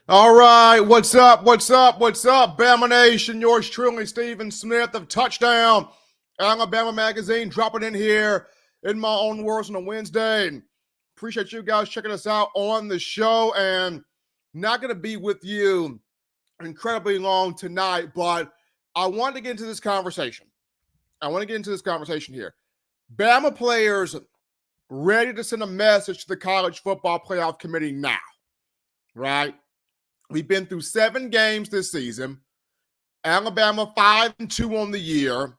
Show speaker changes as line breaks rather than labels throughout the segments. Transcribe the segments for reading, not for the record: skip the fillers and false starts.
All right, what's up? What's up? What's up, Bama Nation? Yours truly, Stephen Smith of Touchdown Alabama Magazine, dropping in here in my own words on a Wednesday. Appreciate you guys checking us out on the show, and not going to be with you incredibly long tonight, but I want to get into this conversation. Here. Bama players ready to send a message to the College Football Playoff Committee now, right? We've been through 7 games this season. Alabama 5-2 on the year.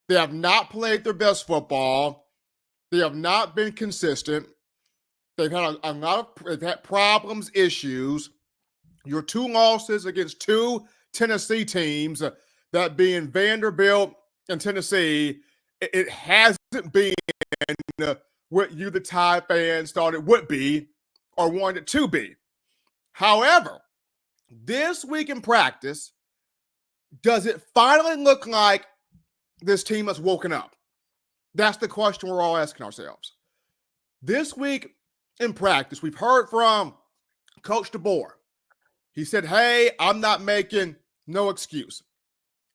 They have not played their best football. They have not been consistent. They've had they've had problems, issues. Your 2 losses against 2 Tennessee teams, that being Vanderbilt and Tennessee, it hasn't been what you, the Tide fans, thought it would be or wanted it to be. However, this week in practice, does it finally look like this team has woken up? That's the question we're all asking ourselves. This week in practice, we've heard from Coach DeBoer. He said, hey, I'm not making no excuse.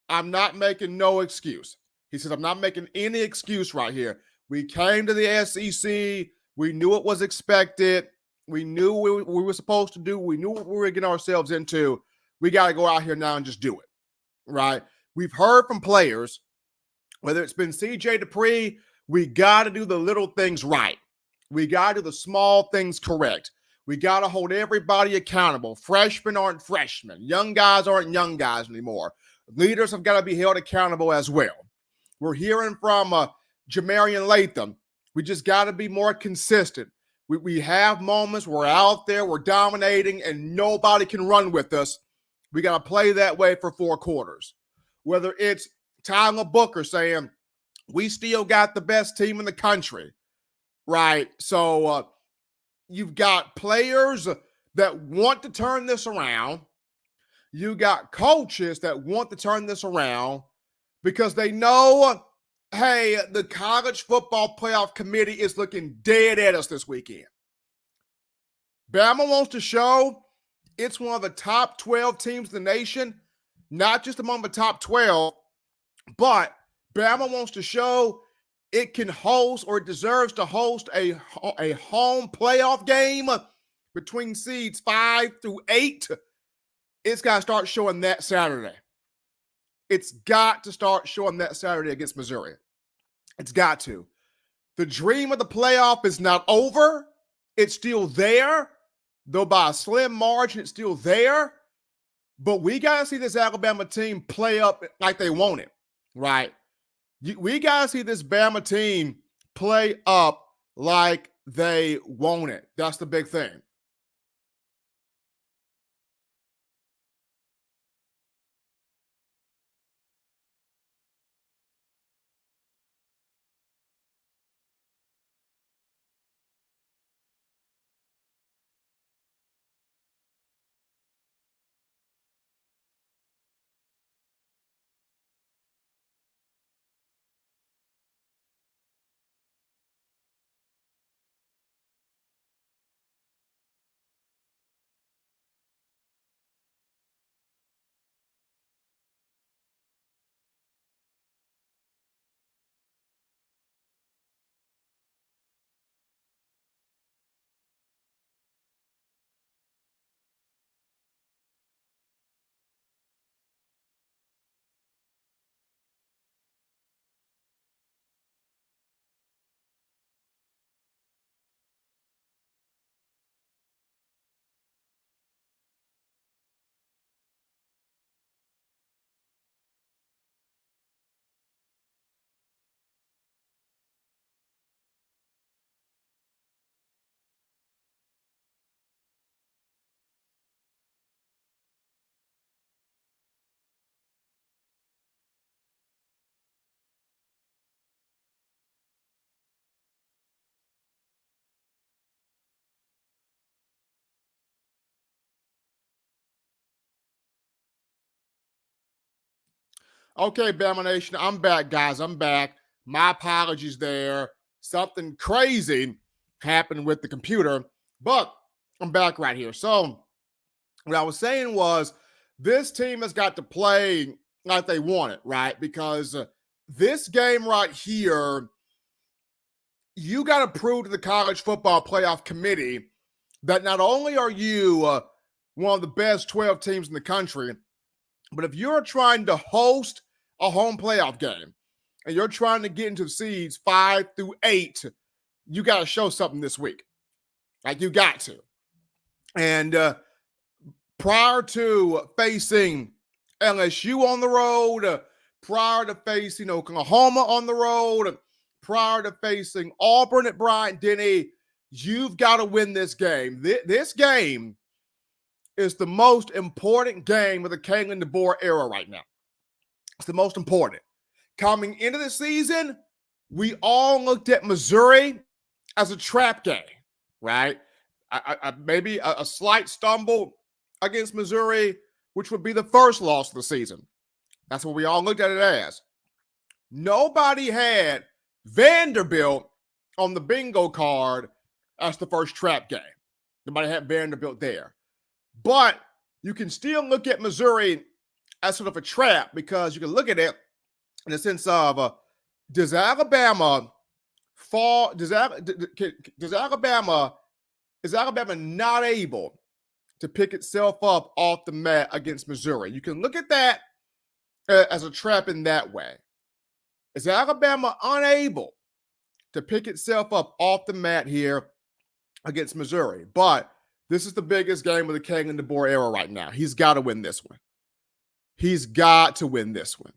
I'm not making no excuse. He says, I'm not making any excuse right here. We came to the SEC. We knew what was expected. We knew what we were supposed to do. We knew what we were getting ourselves into. We got to go out here now and just do it, right? We've heard from players, whether it's been C.J. Dupree, we got to do the little things right. We got to do the small things correct. We got to hold everybody accountable. Freshmen aren't freshmen. Young guys aren't young guys anymore. Leaders have got to be held accountable as well. We're hearing from Jamarian Latham. We just got to be more consistent. We have moments, we're out there, we're dominating, and nobody can run with us. We got to play that way for 4 quarters. Whether it's Tyler Booker saying, we still got the best team in the country, right? So you've got players that want to turn this around. You got coaches that want to turn this around because they know, hey, the College Football Playoff Committee is looking dead at us this weekend. Bama wants to show it's one of the top 12 teams in the nation, not just among the top 12, but Bama wants to show it can host, or it deserves to host, a home playoff game between seeds 5 through 8. It's got to start showing that Saturday. It's got to start showing that Saturday against Missouri. It's got to. The dream of the playoff is not over. It's still there, though by a slim margin, it's still there. But we got to see this Alabama team play up like they want it, right? We got to see this Bama team play up like they want it. That's the big thing. Okay, Bama Nation, I'm back, guys. I'm back. My apologies there. Something crazy happened with the computer, but I'm back right here. So What I was saying was this team has got to play like they want it, right? Because this game right here, you got to prove to the College Football Playoff Committee that not only are you one of the best 12 teams in the country, but if you're trying to host a home playoff game and you're trying to get into seeds 5 through 8, you got to show something this week. Like, you got to. And prior to facing LSU on the road, prior to facing Oklahoma on the road, prior to facing Auburn at Bryant-Denny, you've got to win this game. This game is the most important game of the Kalen DeBoer era right now. It's the most important. Coming into the season, we all looked at Missouri as a trap game, right? Maybe a slight stumble against Missouri, which would be the first loss of the season. That's what we all looked at it as. Nobody had Vanderbilt on the bingo card as the first trap game. Nobody had Vanderbilt there. But you can still look at Missouri as sort of a trap because you can look at it in the sense of is Alabama not able to pick itself up off the mat against Missouri? You can look at that as a trap in that way. Is Alabama unable to pick itself up off the mat here against Missouri? But this is the biggest game of the Kalen DeBoer era right now. He's got to win this one. He's got to win this one.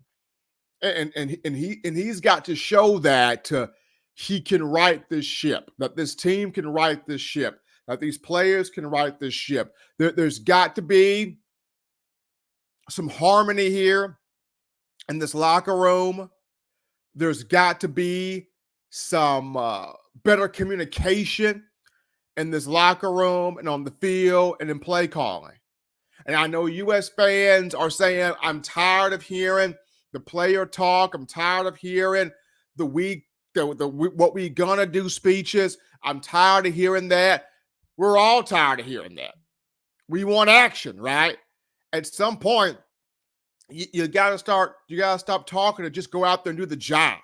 And he's got to show that he can right this ship, that this team can right this ship, that these players can right this ship. There's got to be some harmony here in this locker room. There's got to be some better communication in this locker room and on the field and in play calling. And I know U.S. fans are saying, I'm tired of hearing the player talk. I'm tired of hearing the what we gonna do speeches. I'm tired of hearing that. We're all tired of hearing that. We want action, right? At some point, you gotta stop talking and just go out there and do the job.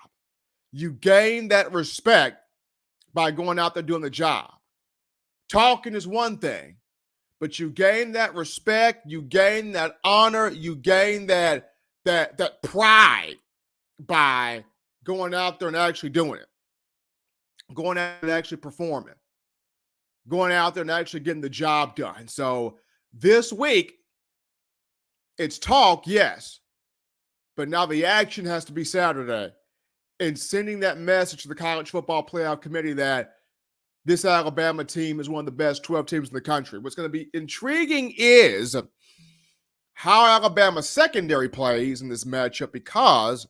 You gain that respect by going out there doing the job. Talking is one thing, but you gain that respect, you gain that honor, you gain that pride by going out there and actually doing it, going out and actually performing, going out there and actually getting the job done. So this week, it's talk, yes, but now the action has to be Saturday and sending that message to the College Football Playoff Committee that this Alabama team is one of the best 12 teams in the country. What's going to be intriguing is how Alabama's secondary plays in this matchup, because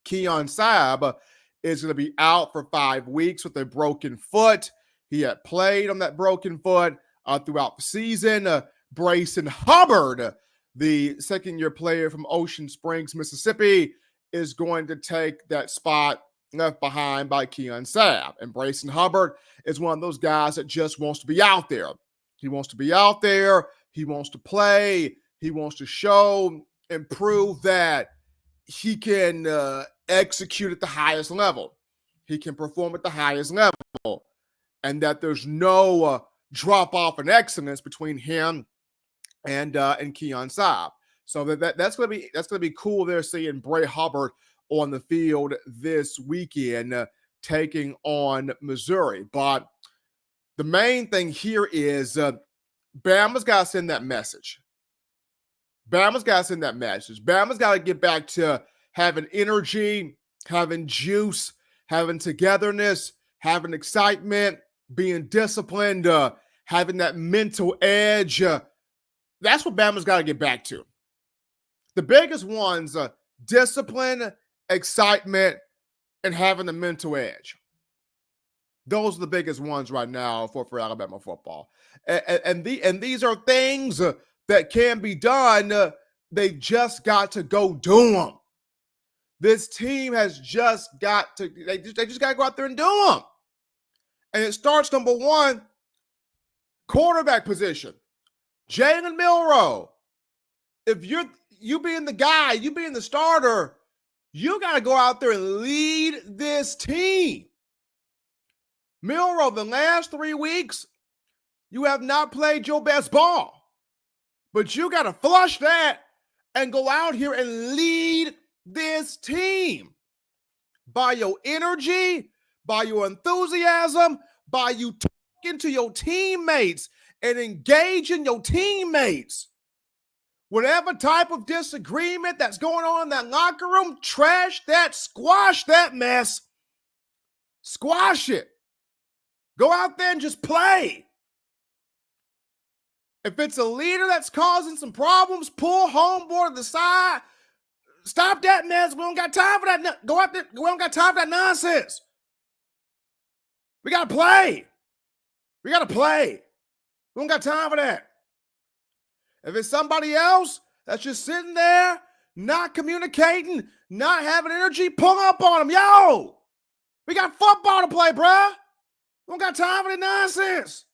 Keon Sabb is going to be out for 5 weeks with a broken foot. He had played on that broken foot throughout the season. Brayson Hubbard, the second-year player from Ocean Springs, Mississippi, is going to take that spot left behind by Keon Sabb. And Brayson Hubbard is one of those guys that just wants to be out there. He wants to be out there. He wants to play. He wants to show and prove that he can execute at the highest level. He can perform at the highest level. And that there's no drop-off in excellence between him and Keon Sabb. So that's going to be cool there, seeing Bray Hubbard on the field this weekend, taking on Missouri. But the main thing here is Bama's got to send that message. Bama's got to send that message. Bama's got to get back to having energy, having juice, having togetherness, having excitement, being disciplined, having that mental edge. That's what Bama's got to get back to. The biggest ones, discipline, excitement, and having the mental edge. Those are the biggest ones right now for Alabama football. And these are things that can be done. They've just got to go do them. This team has just got to, they just got to go out there and do them. And it starts, number one, quarterback position. Jalen Milroe, if you being the guy, you being the starter, you got to go out there and lead this team. Milroe, the last 3 weeks, you have not played your best ball. But you got to flush that and go out here and lead this team by your energy, by your enthusiasm, by you talking to your teammates and engaging your teammates. Whatever type of disagreement that's going on in that locker room, trash that, squash that mess. Squash it. Go out there and just play. If it's a leader that's causing some problems, pull homeboard to the side. Stop that mess. We don't got time for that. Go out there. We don't got time for that nonsense. We got to play. We got to play. We don't got time for that. If it's somebody else that's just sitting there, not communicating, not having energy, pull up on them. Yo, we got football to play, bruh. We don't got time for that nonsense.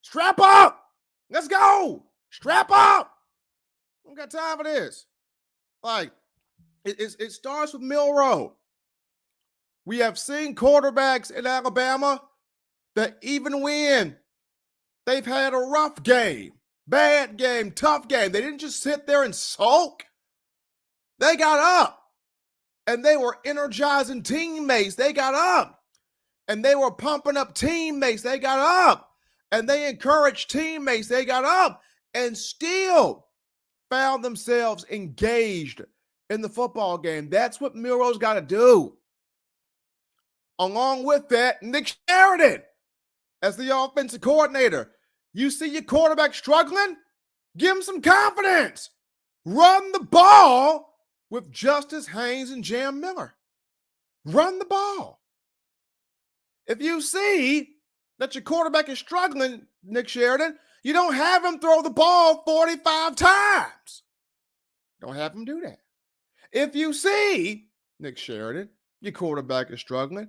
Strap up. Let's go. Strap up. We don't got time for this. Like, it starts with Milroe. We have seen quarterbacks in Alabama that even when they've had a rough game, bad game, tough game, they didn't just sit there and sulk. They got up and they were energizing teammates. They got up and they were pumping up teammates. They got up and they encouraged teammates. They got up and still found themselves engaged in the football game. That's what Milroe's got to do. Along with that, Nick Sheridan, as the offensive coordinator, you see your quarterback struggling? Give him some confidence. Run the ball with Justice Haynes and Jam Miller. Run the ball. If you see that your quarterback is struggling, Nick Sheridan, you don't have him throw the ball 45 times. Don't have him do that. If you see, Nick Sheridan, your quarterback is struggling,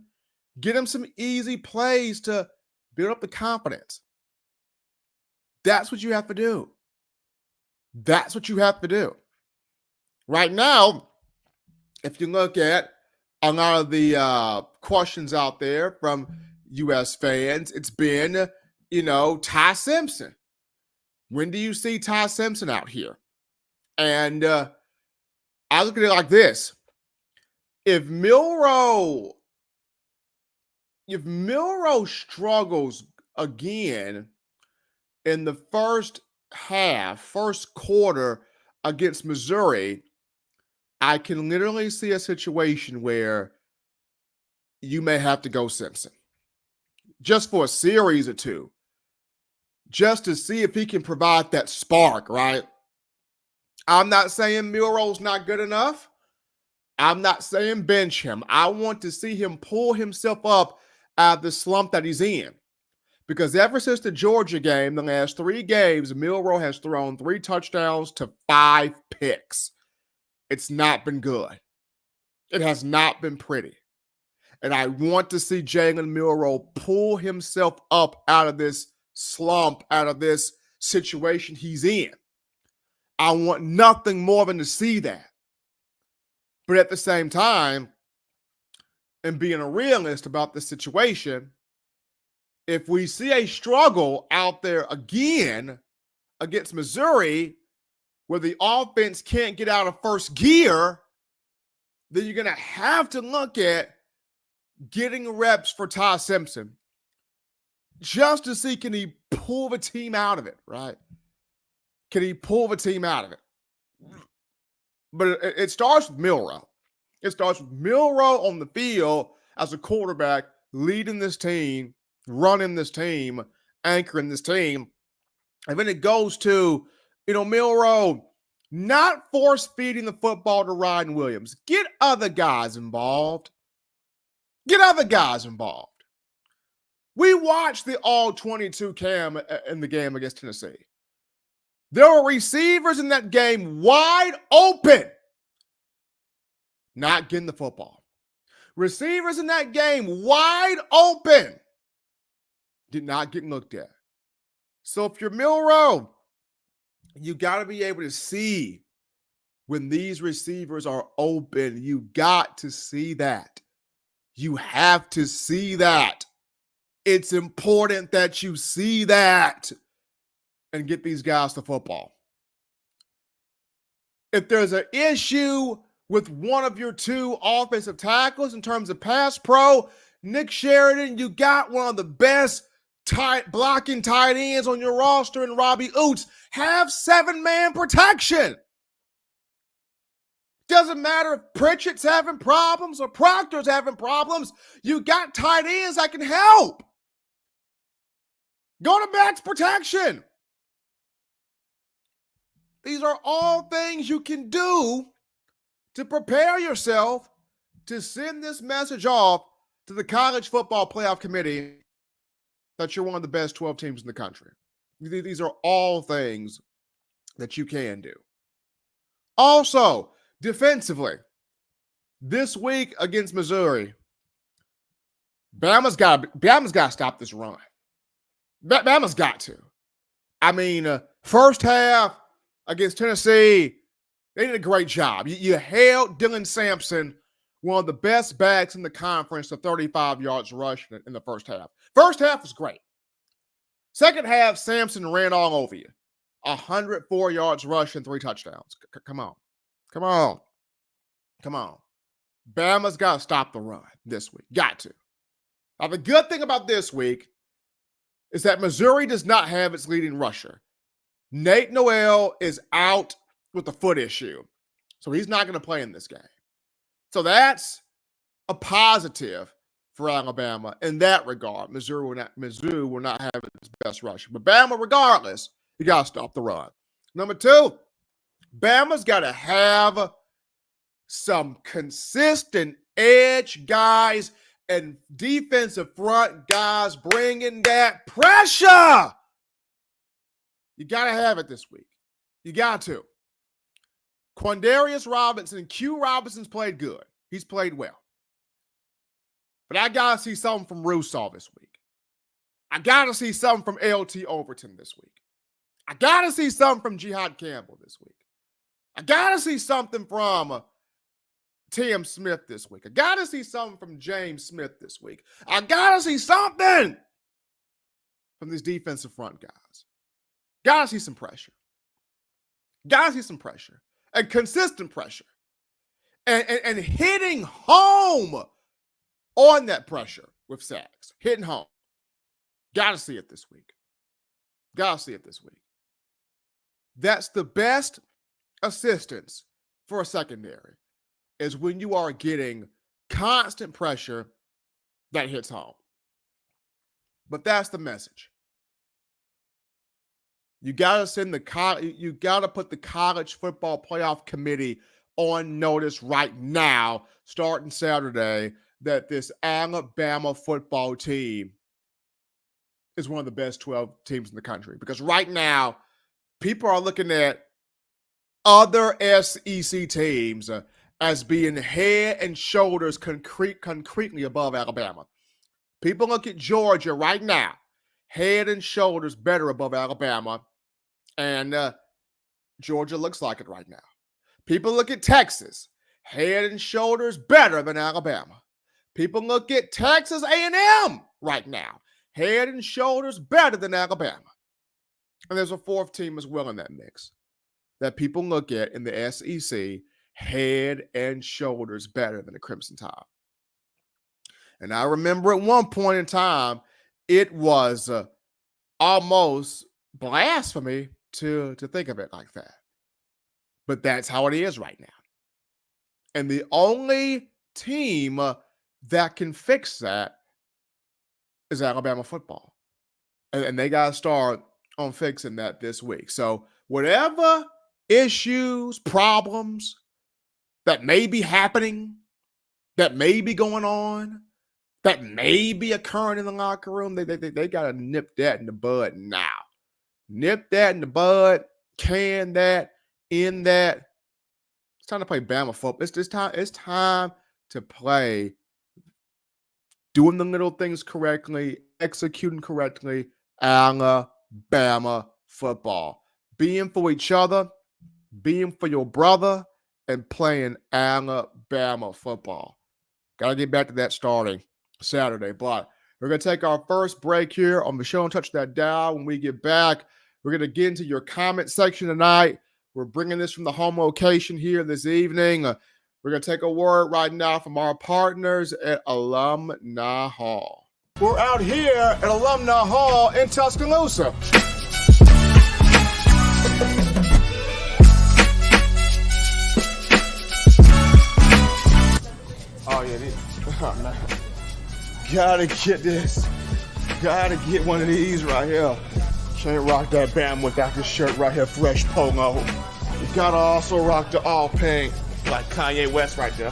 get him some easy plays to build up the confidence. That's what you have to do. That's what you have to do. Right now, if you look at a lot of the questions out there from U.S. fans, it's been, Ty Simpson. When do you see Ty Simpson out here? And I look at it like this. If Milroe struggles again in the first quarter against Missouri, I can literally see a situation where you may have to go Simpson just for a series or two, just to see if he can provide that spark, right? I'm not saying Milroe's not good enough. I'm not saying bench him. I want to see him pull himself up out of the slump that he's in. Because ever since the Georgia game, the last 3 games, Milroe has thrown 3 touchdowns to 5 picks. It's not been good. It has not been pretty. And I want to see Jalen Milroe pull himself up out of this slump, out of this situation he's in. I want nothing more than to see that. But at the same time, and being a realist about the situation, if we see a struggle out there again against Missouri where the offense can't get out of first gear, then you're going to have to look at getting reps for Ty Simpson just to see, can he pull the team out of it, right? Can he pull the team out of it? But it starts with Milroe. It starts with Milroe on the field as a quarterback, leading this team, running this team, anchoring this team. And then it goes to, Milroe not force-feeding the football to Ryan Williams. Get other guys involved. Get other guys involved. We watched the all-22 cam in the game against Tennessee. There were receivers in that game wide open, not getting the football. Receivers in that game wide open, did not get looked at. So if you're Milroe, You got to be able to see when these receivers are open. You got to see that. You have to see that. It's important that you see that and get these guys to football. If there's an issue with one of your two offensive tackles in terms of pass pro, Nick Sheridan, you got one of the best blocking tight ends on your roster in Robbie Oots. Have 7-man protection. Doesn't matter if Pritchett's having problems or Proctor's having problems. You got tight ends that can help. Go to max protection. These are all things you can do to prepare yourself to send this message off to the College Football Playoff Committee that you're one of the best 12 teams in the country. These are all things that you can do. Also, defensively, this week against Missouri, Bama's got to stop this run. Bama's got to. I mean, first half against Tennessee, they did a great job. You held Dylan Sampson, one of the best backs in the conference, to 35 yards rushing in the first half. First half was great. Second half, Sampson ran all over you. 104 yards rushing, 3 touchdowns. Come on. Bama's got to stop the run this week. Got to. Now, the good thing about this week is that Missouri does not have its leading rusher. Nate Noel is out with a foot issue, so he's not going to play in this game. So that's a positive for Alabama in that regard. Mizzou will not have its best rusher. But Bama, regardless, you got to stop the run. Number 2, Bama's got to have some consistent edge guys and defensive front guys bringing that pressure. You got to have it this week. You got to. Quandarius Robinson, Q Robinson's played good. He's played well. But I got to see something from Russaw this week. I got to see something from LT Overton this week. I got to see something from Jihad Campbell this week. I got to see something from Tim Smith this week. I got to see something from James Smith this week. I got to see something from these defensive front guys. Got to see some pressure. Got to see some pressure. And consistent pressure. And hitting home on that pressure with sacks. Hitting home. Got to see it this week. Got to see it this week. That's the best assistance for a secondary, is when you are getting constant pressure that hits home. But that's the message. You got to put the College Football Playoff Committee on notice right now, starting Saturday, that this Alabama football team is one of the best 12 teams in the country. Because right now, people are looking at other SEC teams as being head and shoulders concretely above Alabama. People look at Georgia right now, head and shoulders better above Alabama, and Georgia looks like it right now. People look at Texas, head and shoulders better than Alabama. People look at Texas A&M right now, head and shoulders better than Alabama. And there's a 4th team as well in that mix that people look at in the SEC, head and shoulders better than the Crimson Tide. And I remember at one point in time, it was almost blasphemy to think of it like that. But that's how it is right now. And the only team that can fix that is Alabama football. And they got to start on fixing that this week. So whatever issues, problems that may be happening, that may be going on, that may be occurring in the locker room, they got to nip that in the bud now. Nip that in the bud, can that, in that. It's time to play Bama football. It's time to play doing the little things correctly, executing correctly, Alabama football. being for each other, being for your brother, and playing Alabama football. Got to get back to that starting Saturday. But we're going to take our first break here on the show and touch that dial. When we get back, we're going to get into your comment section tonight. We're bringing this from the home location here this evening. We're going to take a word right now from our partners at Alumni Hall. We're out here at Alumni Hall in Tuscaloosa. Oh, yeah, this. Oh, man. Gotta get this. Gotta get one of these right here. Can't rock that Bama without this shirt right here, fresh polo. You gotta also rock the all pink, like Kanye West right there.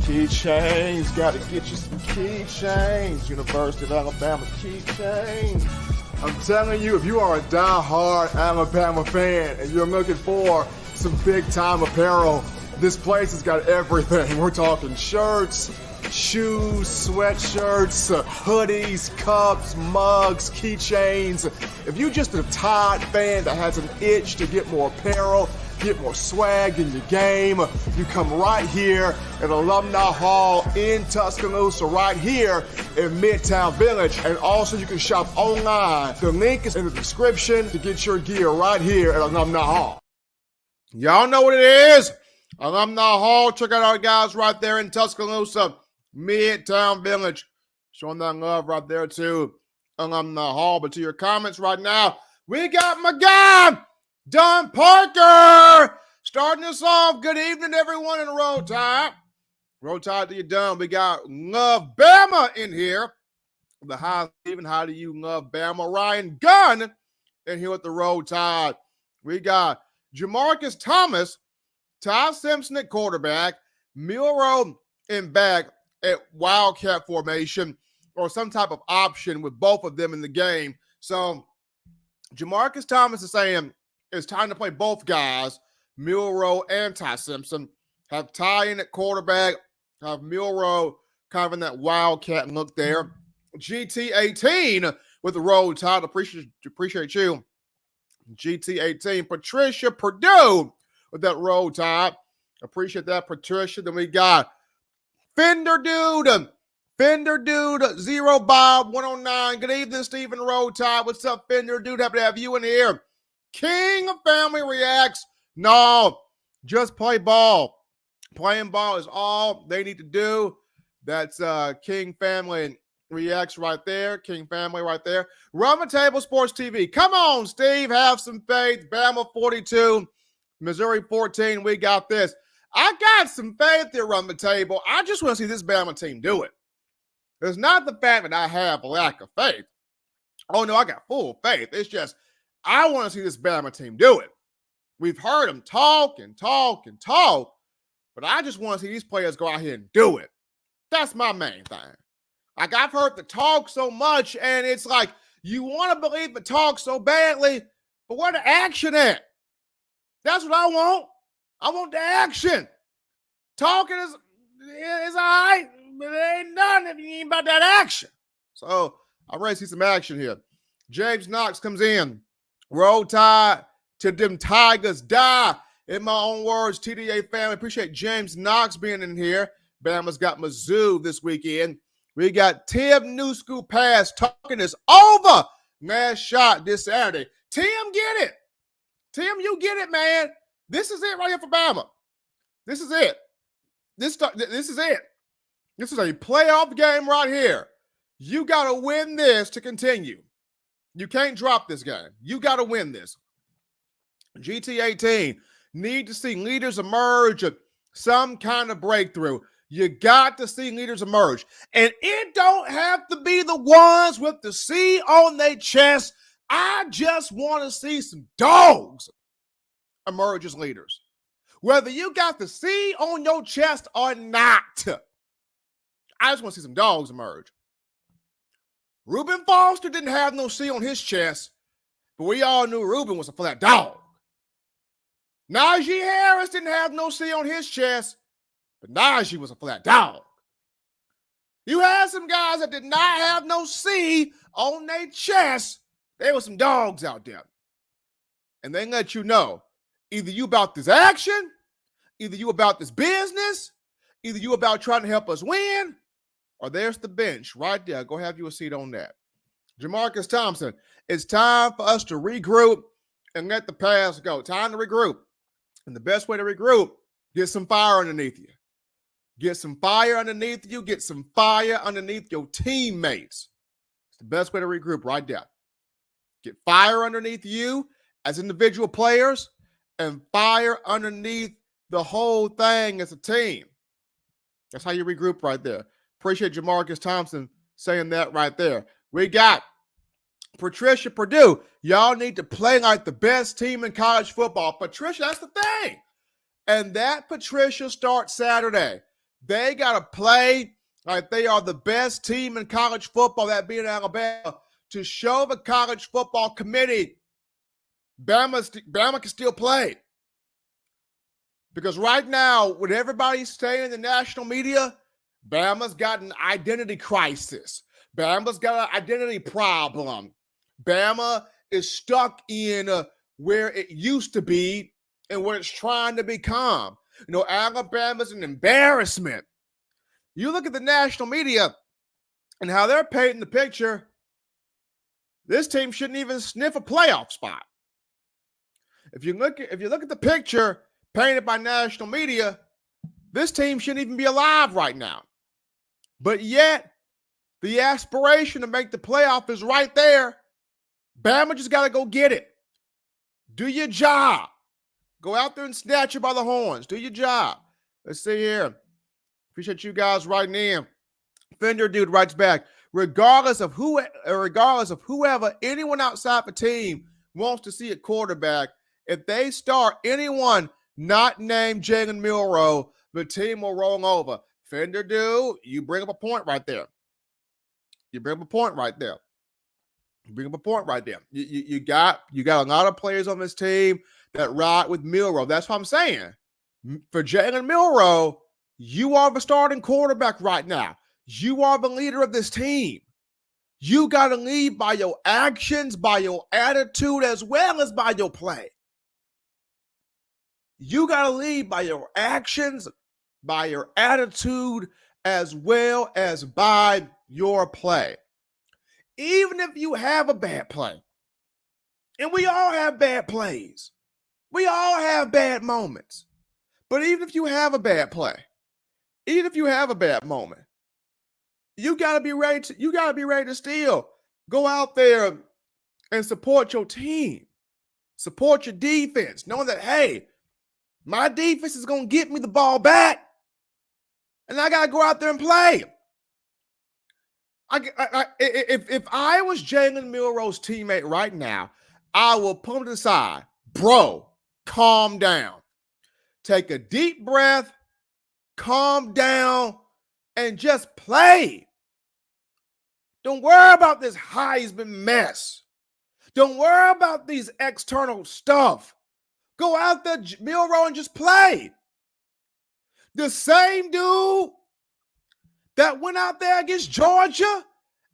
Keychains, gotta get you some keychains. University of Alabama keychains. I'm telling you, if you are a die-hard Alabama fan and you're looking for some big-time apparel, this place has got everything. We're talking shirts, shoes, sweatshirts, hoodies, cups, mugs, keychains. If you're just a Tide fan that has an itch to get more apparel, get more swag in your game, you come right here at Alumni Hall in Tuscaloosa, right here in Midtown Village. And also you can shop online. The link is in the description to get your gear right here at Alumni Hall. Y'all know what it is. Alumni Hall, check out our guys right there in Tuscaloosa, Midtown Village. Showing that love right there to Alumni Hall. But to your comments right now, we got my guy, Don Parker, starting us off. Good evening, everyone in Roll Tide. Roll Tide to you, Don. We got Love Bama in here. The Hi, Stephen, how do you love Bama? Ryan Gunn in here with the Roll Tide. We got Jamarcus Thomas, Ty Simpson at quarterback, Milroe in back at Wildcat formation, or some type of option with both of them in the game. So Jamarcus Thomas is saying it's time to play both guys, Milroe and Ty Simpson. Have Ty in at quarterback, have Milroe kind of in that Wildcat look there. GT18 with the Roll Tide. Appreciate you. GT18. Patricia Purdue with that Roll Tide. Appreciate that, Patricia. Then we got Fender Dude, Zero Bob 109. Good evening, Stephen Roll Tide. What's up, Fender Dude? Happy to have you in here. King of Family Reacts. No, just play ball. Playing ball is all they need to do. That's King Family Reacts right there. King Family right there. Run the Table Sports TV. Come on, Steve. Have some faith. Bama 42. Missouri 14, we got this. I got some faith there, Run the Table. I just want to see this Bama team do it. It's not the fact that I have a lack of faith. Oh, no, I got full faith. It's just I want to see this Bama team do it. We've heard them talk and talk and talk, but I just want to see these players go out here and do it. That's my main thing. Like, I've heard the talk so much, and it's like you want to believe the talk so badly, but where the action at? That's what I want. I want the action. Talking is all right, but it ain't nothing if you ain't about that action. So I'm ready to see some action here. James Knox comes in. Roll Tide to them Tigers die. In my own words, TDA family. Appreciate James Knox being in here. Bama's got Mizzou this weekend. We got Tim New School Pass. Talking is over. Last shot this Saturday. Tim, get it. Tim, you get it, man. This is it right here for Bama. This is it. This is it. This is a playoff game right here. You got to win this to continue. You can't drop this game. You got to win this. GT18, need to see leaders emerge, some kind of breakthrough. You got to see leaders emerge. And it don't have to be the ones with the C on their chest. I just want to see some dogs emerge as leaders. Whether you got the C on your chest or not, I just want to see some dogs emerge. Reuben Foster didn't have no C on his chest, but we all knew Reuben was a flat dog. Najee Harris didn't have no C on his chest, but Najee was a flat dog. You had some guys that did not have no C on their chest. There were some dogs out there. and they let you know either you about this action, either you about this business, either you about trying to help us win, or there's the bench right there. Go have you a seat on that. Jamarcus Thompson, it's time for us to regroup and let the past go. Time to regroup. And the best way to regroup, get some fire underneath you. Get some fire underneath you. Get some fire underneath your teammates. It's the best way to regroup right there. Get fire underneath you as individual players and fire underneath the whole thing as a team. That's how you regroup right there. Appreciate Jamarcus Thompson saying that right there. We got Patricia Purdue. Y'all need to play like the best team in college football. Patricia, that's the thing. And that Patricia starts Saturday. They got to play like they are the best team in college football, that being Alabama, to show the college football committee Bama can still play. Because right now, with everybody saying in the national media, Bama's got an identity crisis. Bama's got an identity problem. Bama is stuck in where it used to be and what it's trying to become. You know, Alabama's an embarrassment. You look at the national media and how they're painting the picture, this team shouldn't even sniff a playoff spot. If you look at the picture painted by national media, this team shouldn't even be alive right now. But yet, the aspiration to make the playoff is right there. Bama just got to go get it. Do your job. Go out there and snatch it by the horns. Do your job. Let's see here. Appreciate you guys writing in. Fender Dude writes back, regardless of whoever, anyone outside the team wants to see a quarterback, if they start anyone not named Jalen Milroe, the team will roll over. Fender Dude, you bring up a point right there. You got a lot of players on this team that ride with Milroe. That's what I'm saying. For Jalen Milroe, you are the starting quarterback right now. You are the leader of this team. You got to lead by your actions, by your attitude, as well as by your play. You got to lead by your actions, by your attitude, as well as by your play. Even if you have a bad play, and we all have bad plays, we all have bad moments. But even if you have a bad play, even if you have a bad moment, you gotta be ready to still go out there and support your team, support your defense, knowing that, hey, my defense is gonna get me the ball back, and I gotta go out there and play. If I was Jalen Milroe's teammate right now, I will pull him to the side. Bro, calm down. Take a deep breath, calm down, and just play. Don't worry about this Heisman mess. Don't worry about these external stuff. Go out there, Milroe, and just play. The same dude that went out there against Georgia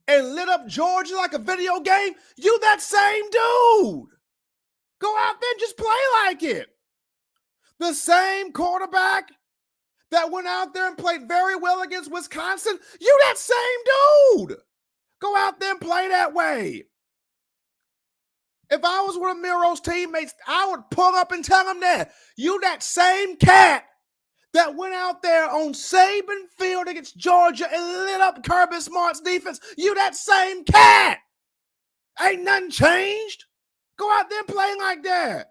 and lit up Georgia like a video game, you that same dude. Go out there and just play like it. The same quarterback that went out there and played very well against Wisconsin, you that same dude. Go out there and play that way. If I was one of Milroe's teammates, I would pull up and tell him that. You that same cat that went out there on Saban Field against Georgia and lit up Kirby Smart's defense, you that same cat. Ain't nothing changed. Go out there and play like that.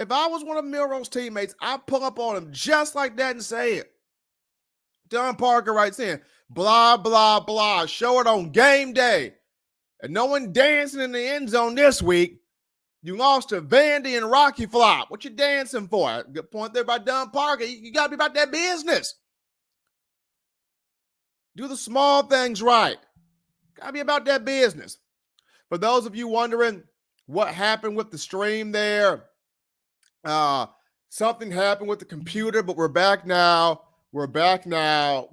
If I was one of Milroe's teammates, I'd pull up on him just like that and say it. Don Parker writes in, blah, blah, blah. Show it on game day. And no one dancing in the end zone this week. You lost to Vandy and Rocky Flop. What you dancing for? Good point there by Don Parker. You got to be about that business. Do the small things right. Got to be about that business. For those of you wondering what happened with the stream there, something happened with the computer, but we're back now. We're good now.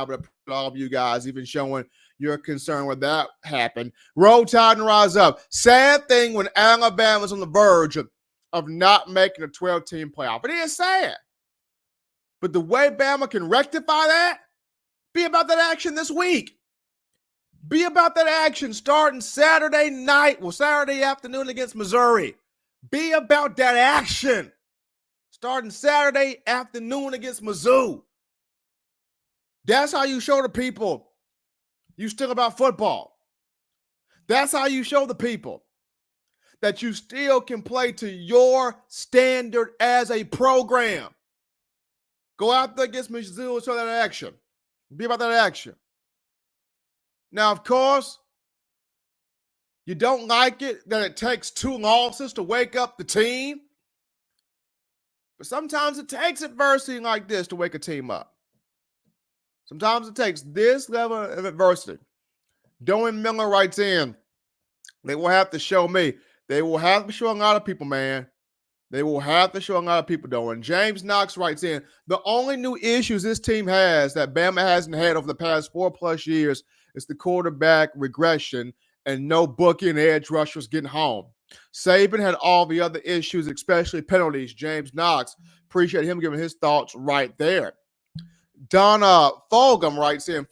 But all of you guys even showing you're concerned with that happened. Roll Tide and rise up. Sad thing when Alabama's on the verge of not making a 12-team playoff. It is sad. But the way Bama can rectify that, be about that action this week. Be about that action starting Saturday afternoon against Missouri. Be about that action starting Saturday afternoon against Mizzou. That's how you show the people you still about football. That's how you show the people that you still can play to your standard as a program. Go out there against Mizzou and show that action. Be about that action. Now, of course, you don't like it that it takes 2 losses to wake up the team. But sometimes it takes adversity like this to wake a team up. Sometimes it takes this level of adversity. Doan Miller writes in, they will have to show me. They will have to show a lot of people, man. They will have to show a lot of people, Doan. James Knox writes in, the only new issues this team has that Bama hasn't had over the past 4+ years is the quarterback regression and no booking edge rushers getting home. Saban had all the other issues, especially penalties. James Knox, appreciate him giving his thoughts right there. Donna Fulgham writes in,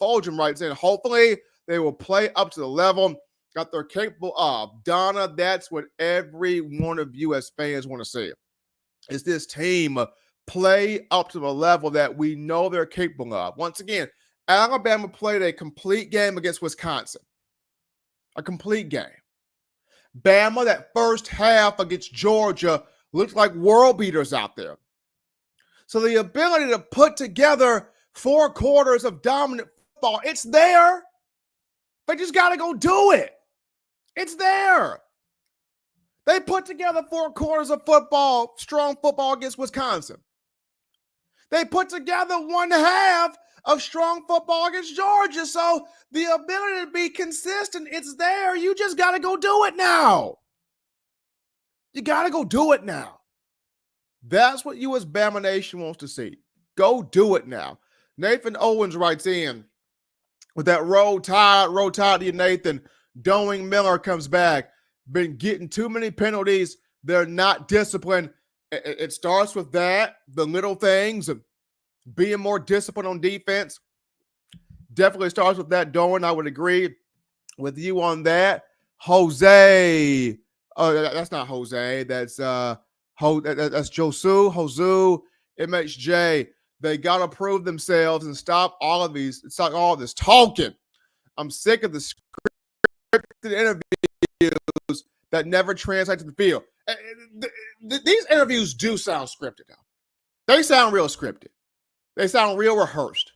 hopefully they will play up to the level that they're capable of. Donna, that's what every one of you as fans want to see. Is this team play up to the level that we know they're capable of. Once again, Alabama played a complete game against Wisconsin. A complete game. Bama, that first half against Georgia, looked like world beaters out there. So the ability to put together 4 quarters of dominant football, it's there. They just got to go do it. It's there. They put together 4 quarters of football, strong football against Wisconsin. They put together 1/2 of strong football against Georgia. So the ability to be consistent, it's there. You just got to go do it now. You got to go do it now. That's what you as Bama Nation wants to see. Go do it now. Nathan Owens writes in with that roll tide to you, Nathan. Doan Miller comes back. Been getting too many penalties. They're not disciplined. It starts with that, the little things, and being more disciplined on defense. Definitely starts with that, Doan. I would agree with you on that. Jose. Oh, that's not Jose. That's Josu, MHJ. They got to prove themselves and stop all of these. It's like all this talking. I'm sick of the scripted interviews that never translate to the field. These interviews do sound scripted, though. They sound real scripted. They sound real rehearsed.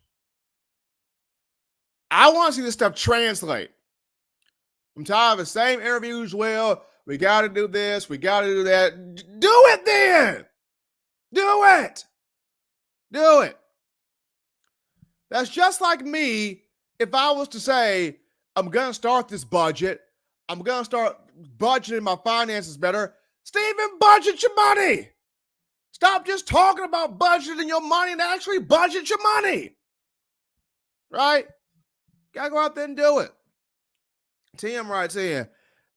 I want to see this stuff translate. I'm tired of the same interviews. Well, we got to do this. We got to do that. Do it then. Do it. Do it. That's just like me if I was to say, I'm going to start this budget. I'm going to start budgeting my finances better. Steven, budget your money. Stop just talking about budgeting your money and actually budget your money. Right? Got to go out there and do it. Tim writes in,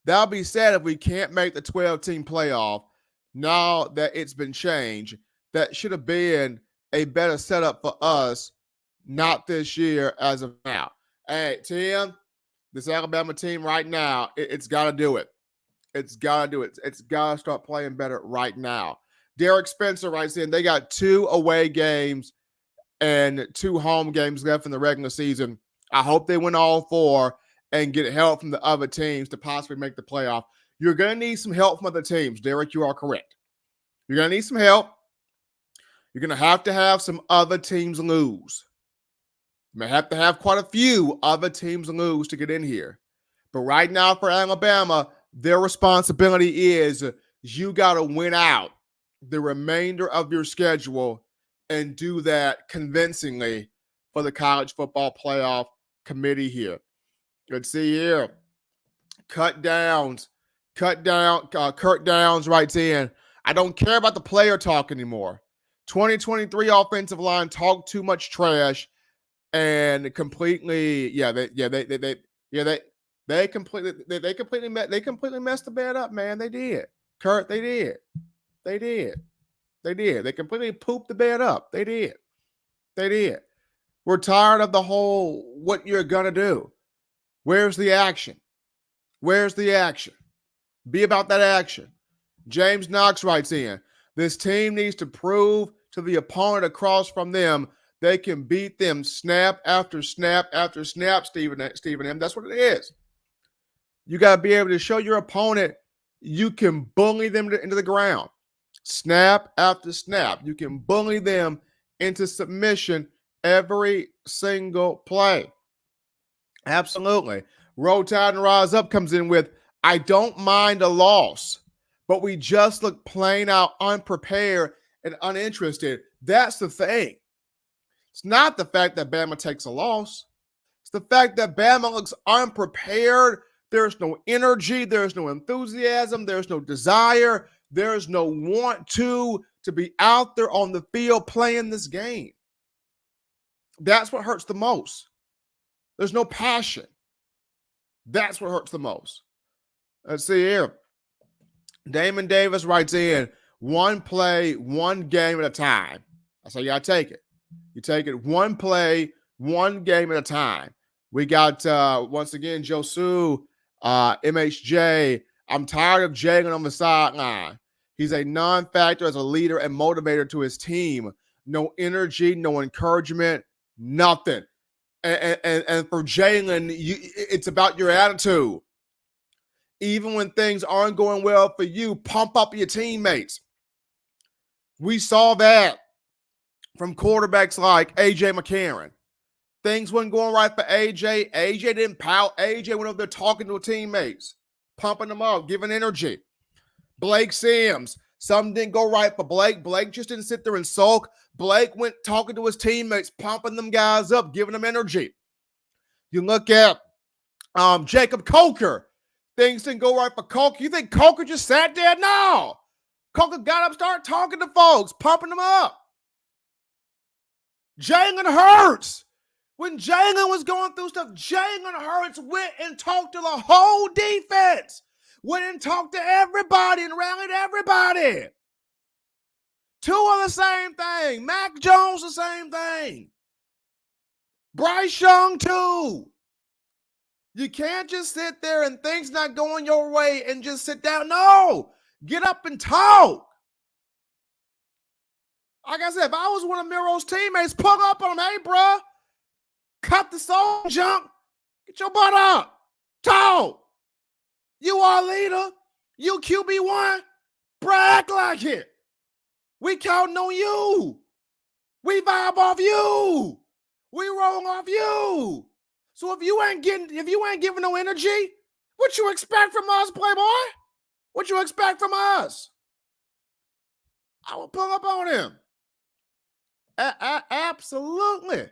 that'll be sad if we can't make the 12-team playoff now that it's been changed. That should have been a better setup for us, not this year as of now. Hey, Tim, this Alabama team right now, it's got to do it. It's got to do it. It's got to start playing better right now. Derek Spencer writes in, they got 2 away games and 2 home games left in the regular season. I hope they win all 4 and get help from the other teams to possibly make the playoff. You're going to need some help from other teams. Derek, you are correct. You're going to need some help. You're going to have some other teams lose. You may have to have quite a few other teams lose to get in here. But right now for Alabama, their responsibility is you got to win out the remainder of your schedule and do that convincingly for the College Football Playoff Committee here. Let's see here. Kurt Downs writes in, I don't care about the player talk anymore. 2023 offensive line talk too much trash and completely, they Yeah, they completely messed the bed up, man. They did. Kurt, they did. They did. They did. They completely pooped the bed up. They did. They did. We're tired of the whole what you're gonna do. Where's the action? Where's the action? Be about that action. James Knox writes in, this team needs to prove to the opponent across from them they can beat them snap after snap after snap, Stephen M. That's what it is. You got to be able to show your opponent you can bully them into the ground. Snap after snap. You can bully them into submission every single play. Absolutely. Roll Tide and Rise Up comes in with, I don't mind a loss, but we just look plain out unprepared and uninterested. That's the thing. It's not the fact that Bama takes a loss. It's the fact that Bama looks unprepared. There's no energy. There's no enthusiasm. There's no desire. There's no want to be out there on the field playing this game. That's what hurts the most. There's no passion. That's what hurts the most. Let's see here. Damon Davis writes in, one play, one game at a time. That's how you got to take it. You take it one play, one game at a time. We got, once again, Josu, MHJ. I'm tired of Jalen on the sideline. He's a non-factor as a leader and motivator to his team. No energy, no encouragement, nothing. And for Jalen, it's about your attitude. Even when things aren't going well for you, pump up your teammates. We saw that from quarterbacks like A.J. McCarron. Things weren't going right for A.J. A.J. didn't pout. A.J. went over there talking to his teammates, pumping them up, giving energy. Blake Sims, something didn't go right for Blake. Blake just didn't sit there and sulk. Blake went talking to his teammates, pumping them guys up, giving them energy. You look at Jacob Coker. Things didn't go right for Coker. You think Coker just sat there? No. Coker got up, started talking to folks, pumping them up. Jalen Hurts. When Jalen was going through stuff, Jalen Hurts went and talked to the whole defense. Went and talked to everybody and rallied everybody. Tua the same thing. Mac Jones the same thing. Bryce Young too. You can't just sit there and things not going your way and just sit down. No, get up and talk. Like I said, if I was one of Miro's teammates, pull up on him. Hey, bro, cut the soul junk. Get your butt up. Talk. You are a leader. You QB1. Bro, act like it. We counting on you. We vibe off you. We roll off you. So if you ain't giving no energy, what you expect from us, Playboy? What you expect from us? I will pull up on him. Absolutely.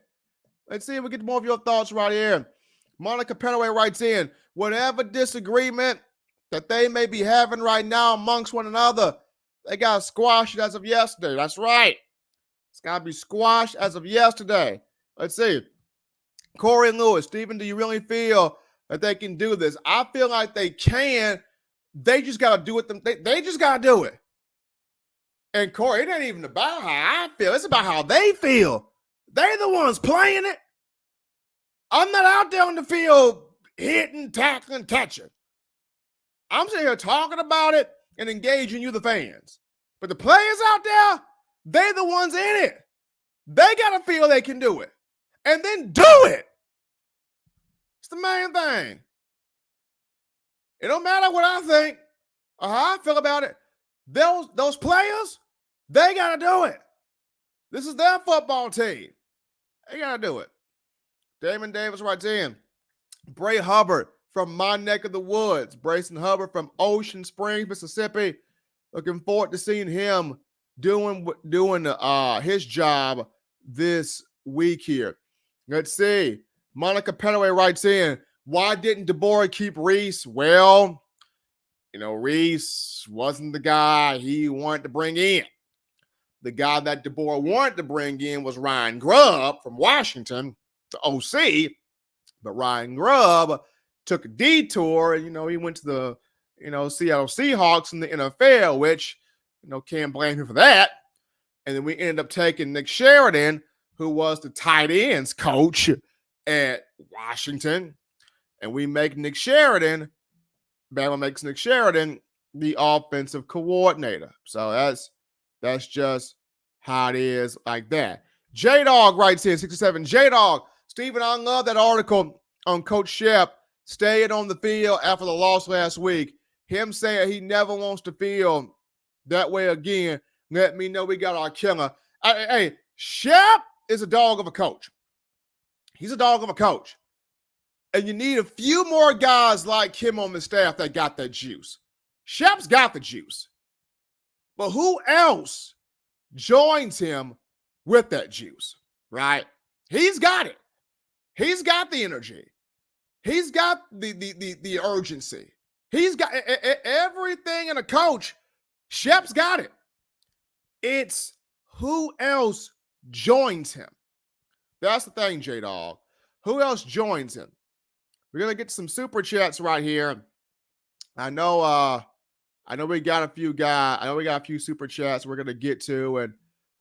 Let's see if we get more of your thoughts right here. Monica Penaway writes in, whatever disagreement that they may be having right now amongst one another, they got squashed as of yesterday. That's right. It's got to be squashed as of yesterday. Let's see. Corey Lewis, Stephen, do you really feel that they can do this? I feel like they can. They just got to do it. They just got to do it. And Corey, it ain't even about how I feel. It's about how they feel. They're the ones playing it. I'm not out there on the field hitting, tackling, catching. I'm sitting here talking about it and engaging you, the fans. But the players out there, they're the ones in it. They got to feel they can do it. And then do it. It's the main thing. It don't matter what I think or how I feel about it. Those players, they got to do it. This is their football team. They got to do it. Damon Davis writes in. Bray Hubbard from my neck of the woods. Brayson Hubbard from Ocean Springs, Mississippi. Looking forward to seeing him doing his job this week here. Let's see. Monica Penaway writes in, why didn't DeBoer keep Reese? Well, Reese wasn't the guy he wanted to bring in. The guy that DeBoer wanted to bring in was Ryan Grubb from Washington, the OC. But Ryan Grubb took a detour, and he went to the Seattle Seahawks in the NFL, which can't blame him for that. And then we ended up taking Nick Sheridan, who was the tight ends coach at Washington, and we make Nick Sheridan. Bama makes Nick Sheridan the offensive coordinator. So that's just how it is like that. J-Dog writes in 67. J-Dog, Stephen, I love that article on Coach Shep staying on the field after the loss last week. Him saying he never wants to feel that way again. Let me know we got our killer. Hey, Shep is a dog of a coach. He's a dog of a coach. And you need a few more guys like him on the staff that got that juice. Shep's got the juice. But who else joins him with that juice, right? He's got it. He's got the energy. He's got the urgency. He's got everything in a coach. Shep's got it. It's who else joins him. That's the thing, J-Dog. Who else joins him? We're going to get some super chats right here. I know we got a few guys. I know we got a few super chats we're going to get to, and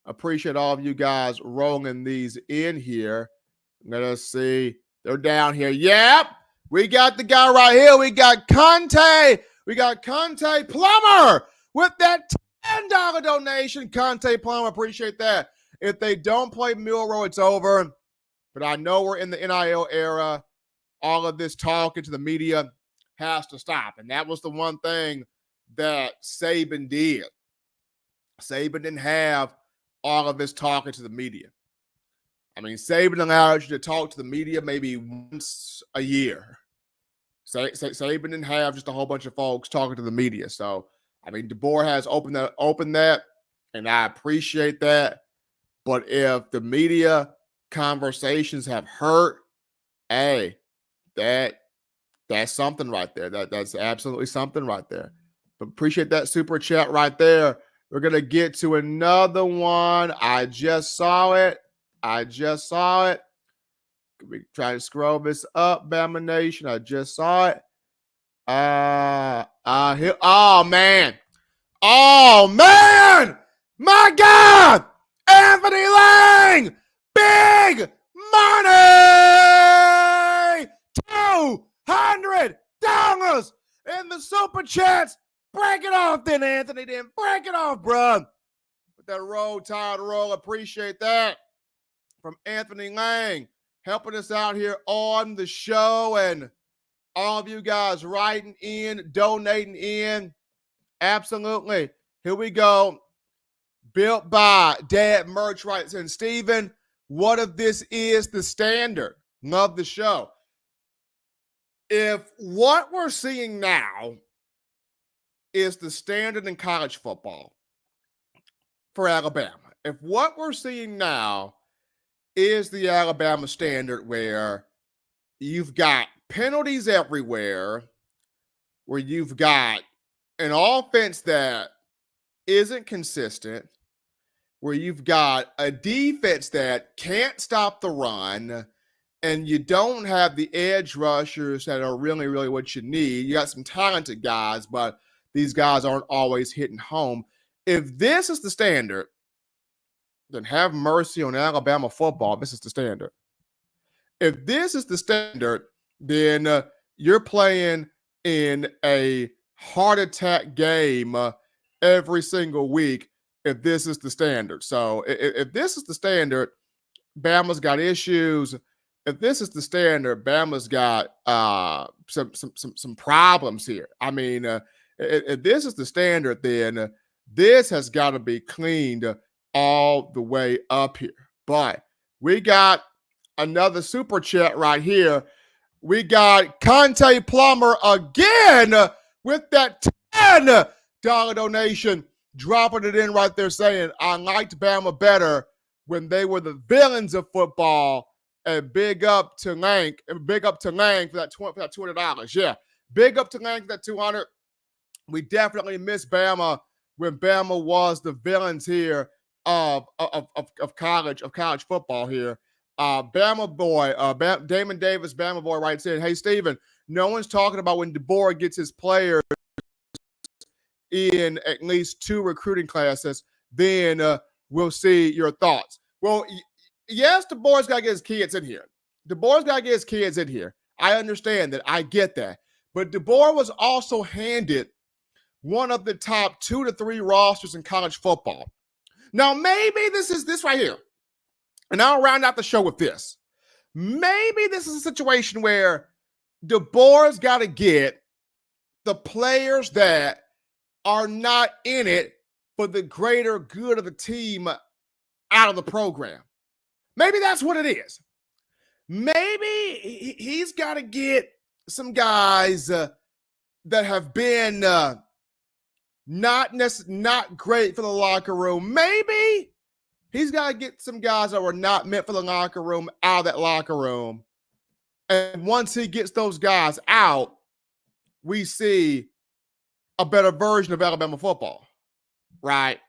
appreciate all of you guys rolling these in here. Let us see. They're down here. Yep. We got the guy right here. We got Conte. We got Conte Plumber with that $10 donation. Conte Plumber, appreciate that. If they don't play Milroe, it's over. But I know we're in the NIL era. All of this talking to the media has to stop. And that was the one thing that Saban did. Saban didn't have all of this talking to the media. I mean, Saban allowed you to talk to the media maybe once a year. Saban didn't have just a whole bunch of folks talking to the media. So, I mean, DeBoer has opened that, and I appreciate that. But if the media conversations have hurt, hey, that's something right there. That's absolutely something right there. But appreciate that super chat right there. We're going to get to another one. I just saw it. We try to scroll this up, Bama Nation. I just saw it. Here. Oh, man. My God. Anthony Lang. Big money. $200 in the super chats. Break it off then, Anthony. Then break it off, bro. With that roll, tide roll. Appreciate that. From Anthony Lang, helping us out here on the show, and all of you guys writing in, donating in. Absolutely. Here we go. Built by Dad Merch writes in, Stephen, what if this is the standard? Love the show. If what we're seeing now is the standard in college football for Alabama, if what we're seeing now is the Alabama standard where you've got penalties everywhere, where you've got an offense that isn't consistent, where you've got a defense that can't stop the run, and you don't have the edge rushers that are really, really what you need. You got some talented guys, but these guys aren't always hitting home. If this is the standard, then have mercy on Alabama football. This is the standard. If this is the standard, then you're playing in a heart attack game every single week if this is the standard. So if this is the standard, Bama's got issues. If this is the standard, Bama's got some problems here. I mean, if this is the standard, then this has got to be cleaned all the way up here. But we got another super chat right here. We got Conte Plumber again with that $10 donation, dropping it in right there saying, I liked Bama better when they were the villains of football, and big up to Lang for that $200. Yeah, big up to Lang for that $200. We definitely miss Bama when Bama was the villains here of college football here. Bama boy, Damon Davis, Bama boy writes in, hey, Steven, no one's talking about when DeBoer gets his players in at least 2 recruiting classes, then we'll see your thoughts. Well, yes, DeBoer's got to get his kids in here. DeBoer's got to get his kids in here. I understand that. I get that. But DeBoer was also handed one of the top 2 to 3 rosters in college football. Now, maybe this is this right here. And I'll round out the show with this. Maybe this is a situation where DeBoer's got to get the players that are not in it for the greater good of the team out of the program. Maybe that's what it is. Maybe he's got to get some guys that have been not great for the locker room. Maybe he's got to get some guys that were not meant for the locker room out of that locker room. And once he gets those guys out, we see a better version of Alabama football, right?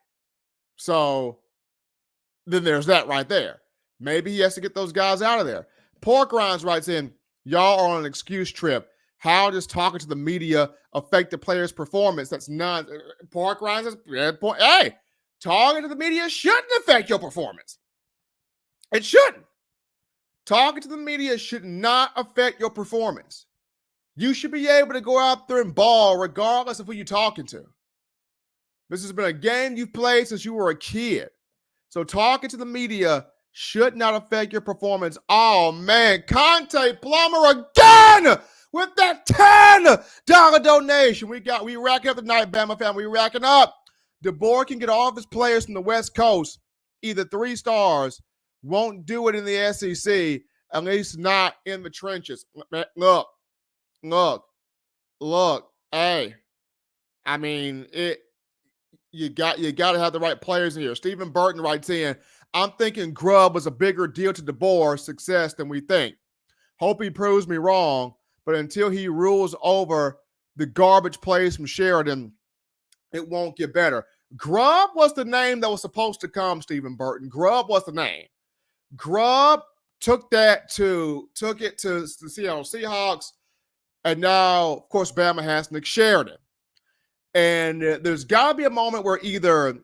So then there's that right there. Maybe he has to get those guys out of there. Pork Rinds writes in, y'all are on an excuse trip. How does talking to the media affect the player's performance? That's not Pork Rinds is hey, talking to the media shouldn't affect your performance. It shouldn't. Talking to the media should not affect your performance. You should be able to go out there and ball regardless of who you're talking to. This has been a game you've played since you were a kid. So talking to the media should not affect your performance. Oh, man. Conte Plummer again with that $10 donation. We racking up tonight, Bama family. We racking up. DeBoer can get all of his players from the West Coast, either 3 stars, won't do it in the SEC, at least not in the trenches. Look, hey, I mean, you got to have the right players in here. Stephen Burton writes in, I'm thinking Grubb was a bigger deal to DeBoer's success than we think. Hope he proves me wrong, but until he rules over the garbage plays from Sheridan, it won't get better. Grubb was the name that was supposed to come, Stephen Burton. Grubb was the name. Grubb took it to the Seattle Seahawks, and now, of course, Bama has Nick Sheridan. And there's got to be a moment where either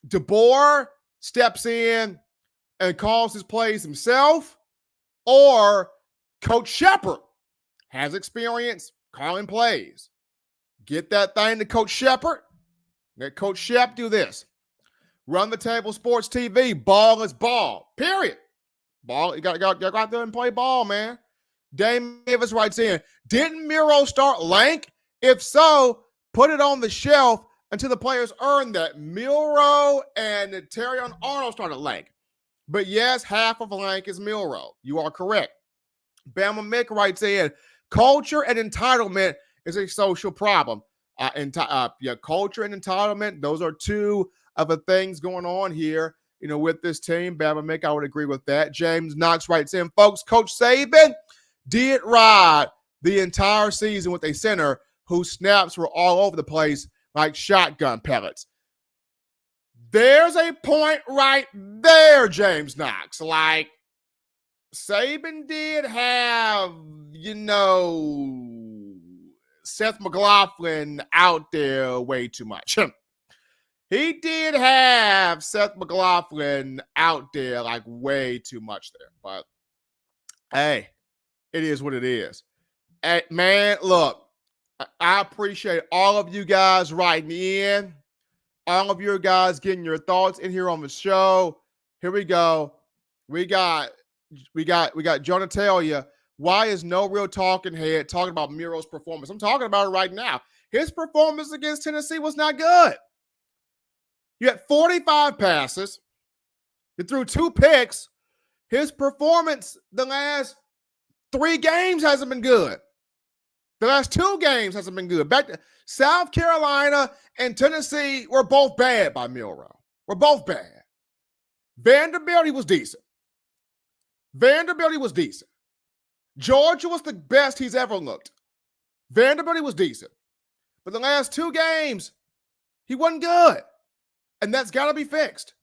DeBoer steps in and calls his plays himself, or Coach Shepard has experience calling plays. Get that thing to Coach Shepard. Let Coach Shep do this. Run the table sports TV. Ball is ball. Period. Ball. You got to go out there and play ball, man. Dame Davis writes in, didn't Miro start Lank? If so, put it on the shelf until the players earn that. Milroe and Terrion Arnold started Lank. But yes, half of Lank is Milroe. You are correct. Bama Mick writes in, culture and entitlement is a social problem. Culture and entitlement, those are 2 of the things going on here, with this team. Bama Mick, I would agree with that. James Knox writes in, folks, Coach Saban did ride the entire season with a center whose snaps were all over the place like shotgun pellets. There's a point right there, James Knox. Like, Saban did have, Seth McLaughlin out there way too much. He did have Seth McLaughlin out there like way too much there. But, hey, it is what it is. Hey, man, look, I appreciate all of you guys writing in. All of your guys getting your thoughts in here on the show. Here we go. We got Jonatalia. Why is no real talking head talking about Miro's performance? I'm talking about it right now. His performance against Tennessee was not good. You had 45 passes. You threw 2 picks. His performance the last 3 games hasn't been good. The last 2 games hasn't been good. Back to South Carolina and Tennessee were both bad by Milroe. Were both bad. Vanderbilt, he was decent. Georgia was the best he's ever looked. Vanderbilt, he was decent. But the last 2 games, he wasn't good. And that's got to be fixed.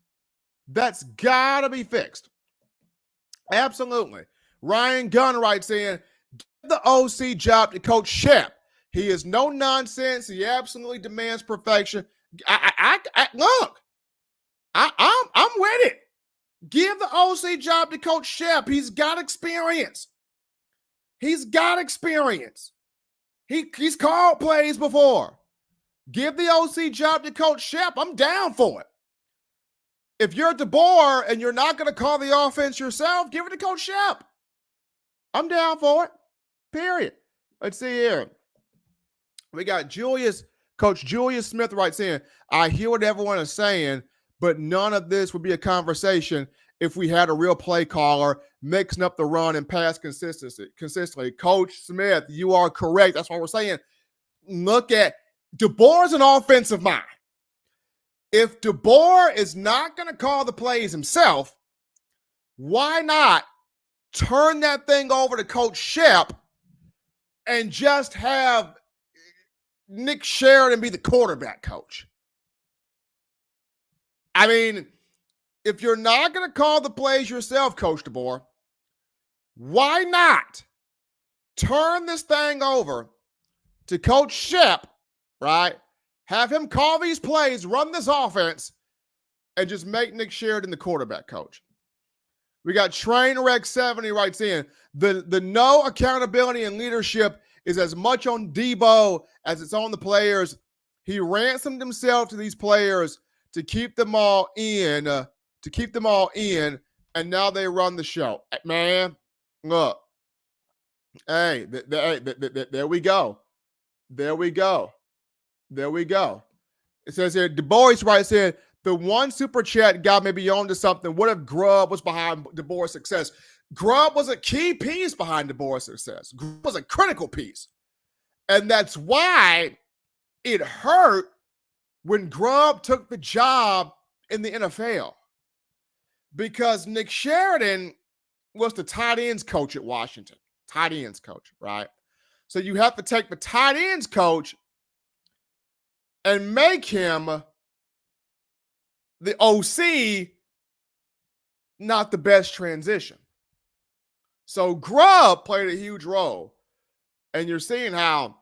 Absolutely. Ryan Gunn writes in, give the OC job to Coach Shep. He is no nonsense. He absolutely demands perfection. Look, I'm with it. Give the OC job to Coach Shep. He's got experience. He's called plays before. Give the OC job to Coach Shep. I'm down for it. If you're DeBoer and you're not going to call the offense yourself, give it to Coach Shep. I'm down for it. Period. Let's see here. We got Coach Julius Smith writes in, I hear what everyone is saying, but none of this would be a conversation if we had a real play caller mixing up the run and pass consistently. Coach Smith, you are correct. That's what we're saying. Look at DeBoer's an offensive mind. If DeBoer is not going to call the plays himself, why not turn that thing over to Coach Shep and just have Nick Sheridan be the quarterback coach? I mean, if you're not going to call the plays yourself, Coach DeBoer, why not turn this thing over to Coach Shep, right? Have him call these plays, run this offense, and just make Nick Sheridan the quarterback coach. We got Trainwreck 70 writes in, the no accountability and leadership is as much on Debo as it's on the players. He ransomed himself to these players to keep them all in, and now they run the show. Man, look. Hey, there we go. There we go. It says here, Du Bois writes here, the one super chat got me beyond to something. What if Grubb was behind Du Bois' success? Grubb was a key piece behind Du Bois' success. Grubb was a critical piece. And that's why it hurt when Grubb took the job in the NFL. Because Nick Sheridan was the tight ends coach at Washington. Tight ends coach, right? So you have to take the tight ends coach and make him the OC, not the best transition. So Grubb played a huge role. And you're seeing how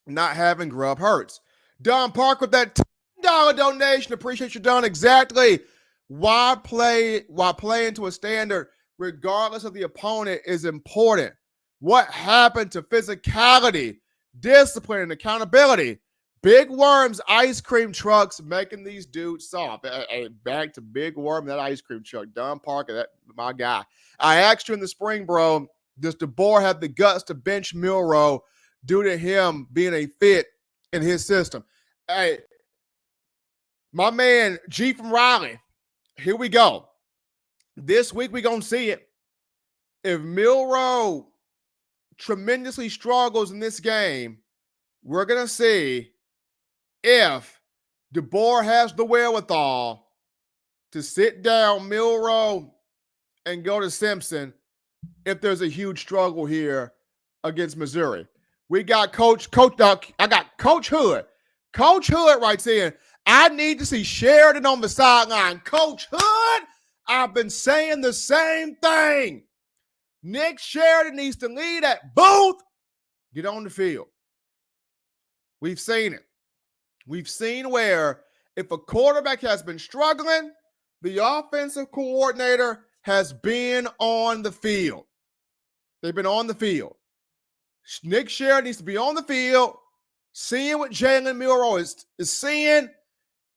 not having Grubb hurts. Don Park with that $10 donation. Appreciate you, Don. Exactly. Why play into a standard regardless of the opponent is important. What happened to physicality, discipline, and accountability? Big Worm's ice cream trucks making these dudes soft. Hey, back to Big Worm, that ice cream truck. Don Parker, that my guy. I asked you in the spring, bro, does DeBoer have the guts to bench Milroe due to him being a fit in his system? Hey, my man G from Raleigh, here we go. This week we're going to see it. If Milroe tremendously struggles in this game, we're going to see if DeBoer has the wherewithal to sit down Milroe and go to Simpson if there's a huge struggle here against Missouri. We got I got Coach Hood. Coach Hood writes in, I need to see Sheridan on the sideline. Coach Hood, I've been saying the same thing. Nick Sheridan needs to lead at both. Get on the field. We've seen it. We've seen where if a quarterback has been struggling, the offensive coordinator has been on the field. They've been on the field. Nick Sheridan needs to be on the field, seeing what Jalen Milroe is seeing,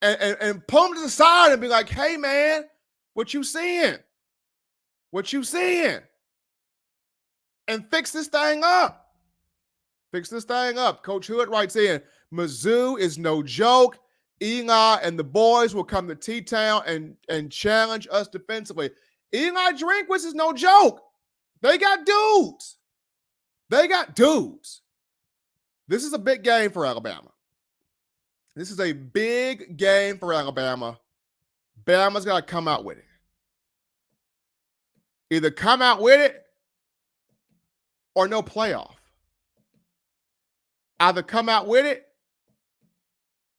and pull him to the side and be like, hey, man, what you seeing? What you seeing? And fix this thing up. Fix this thing up. Coach Hood writes in, Mizzou is no joke. Eli and the boys will come to T-Town and challenge us defensively. Eli Drinkwitz is no joke. They got dudes. This is a big game for Alabama. This is a big game for Alabama. Bama's got to come out with it. Either come out with it or no playoff. Either come out with it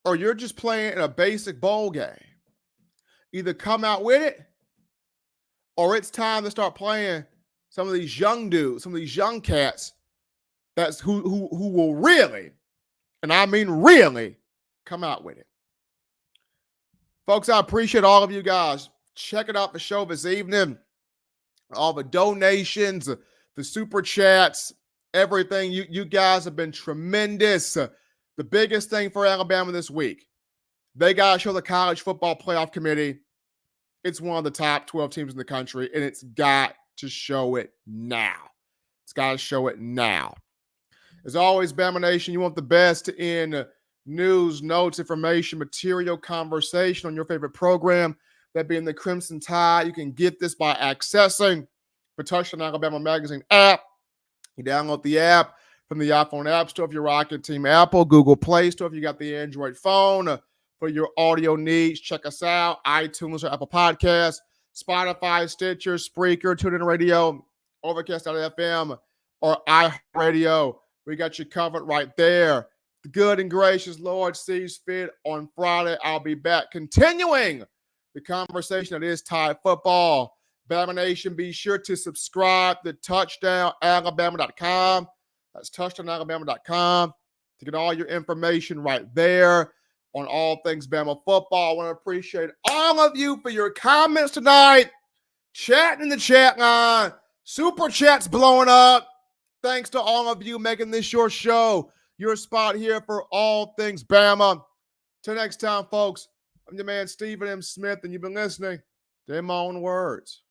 or you're just playing in a basic bowl game. Either come out with it or it's time to start playing some of these young dudes, some of these young cats that's who will really, and I mean really, come out with it. Folks, I appreciate all of you guys checking out the show this evening. All the donations, the super chats, everything. You guys have been tremendous. The biggest thing for Alabama this week, they got to show the College Football Playoff Committee it's one of the top 12 teams in the country, and it's got to show it now. It's got to show it now. As always, Bama Nation, you want the best in news, notes, information, material, conversation on your favorite program, that being the Crimson Tide. You can get this by accessing the Touchdown Alabama Magazine app. You download the app from the iPhone App Store if you're rocking Team Apple, Google Play Store if you got the Android phone. For your audio needs, check us out, iTunes or Apple Podcasts, Spotify, Stitcher, Spreaker, TuneIn Radio, Overcast.fm, or iHeartRadio. We got you covered right there. The good and gracious Lord sees fit. On Friday, I'll be back continuing the conversation that is Tide football. Bama Nation, be sure to subscribe to touchdownalabama.com. That's touchdownalabama.com to get all your information right there on all things Bama football. I want to appreciate all of you for your comments tonight. Chatting in the chat line. Super chats blowing up. Thanks to all of you making this your show, your spot here for all things Bama. Till next time, folks, I'm your man, Stephen M. Smith, and you've been listening to my own words.